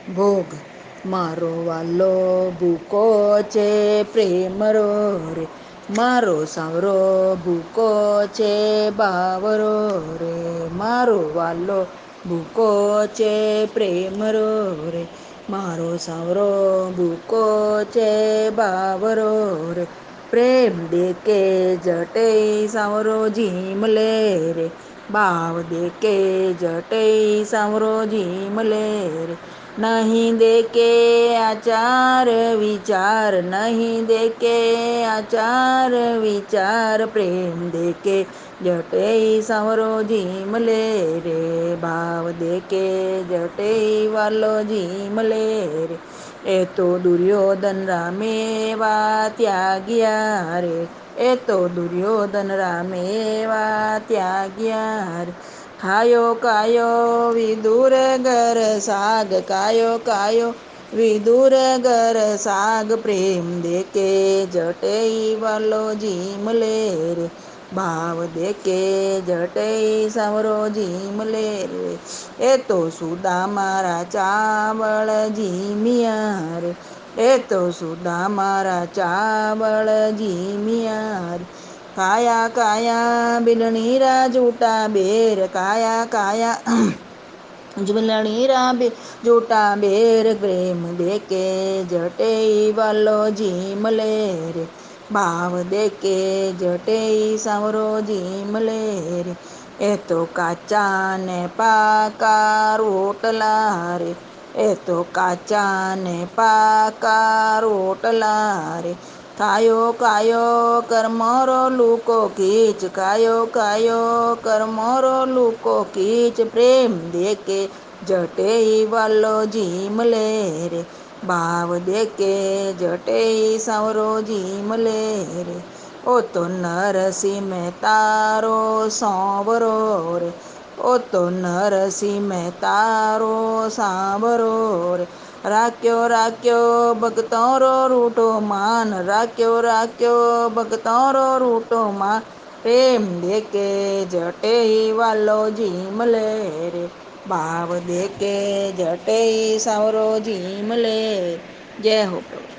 ભોગ મારો વાલો ભૂકો છે પ્રેમ રો રે મારો સાવરો ભૂકો છે બાવરો રે મારો વાલો ભૂકો છે પ્રેમ રો રે મારો સાવરો ભૂકો છે બાવરો રે પ્રેમ દેકે જટે સાવરો જીમ લે રે બાવ દેકે જટે સાવરો જીમ લે રે નહીં દેકે આચાર વિચાર નહીં દેકે આચાર વિચાર પ્રેમ દેકે જટે સાવરો જીમ લે રે ભાવ દેકે જટે વાલો જીમ લે રે એ તો દુર્યોધન રામે એવા ત્યાગ્યા રે એ તો દુર્યોધન રામે એવા ત્યાગ્યા રે ખાયો કાયો વિદુર ઘર સાગ કાયો કાયો વિદુર ઘર સાગ પ્રેમ દેકે જટે વાલો જીમ લે રે ભાવ દેકે જટે સાવરો જીમ લે રે એ તો સુદામા ચાવળ જીમિયા રે એ તો સુદામા ચાવળ જીમિયા રે કાયા કાયા બિલણી જૂટા બેર કાયા કાયા બિલણી જૂટા બેર પ્રેમ દેકે જટે વાલો જીમ લે રે ભાવ દેકે જટે સાવરો જીમ લે રે એ તો કાચા ને પાકા રોટલા રે એ તો કાચા ને પાકા રોટલા રે કાયો કાયો કરમરો લૂકો કીચ કાયો કાયો કરમરો લૂકો કીચ પ્રેમ દેકે જટે વાલો જીમ લે રે ભાવ દેકે જટે સાવરો જીમ લે રે ઓ તો નરસિંહ મહેતારો સાવરો રે ઓ તો નરસિંહ મહેતારો સાવરો રે રાખ્યો રાખ્યો ભગતોરો રૂટો માન રાખ્યો રાખ્યો ભગતોરો રૂટો માન પ્રેમ દેકે જટે વાલો જીમ લે રે ભાવ દેકે જટે સાવરો જીમ લે જય હો પ્રભુ.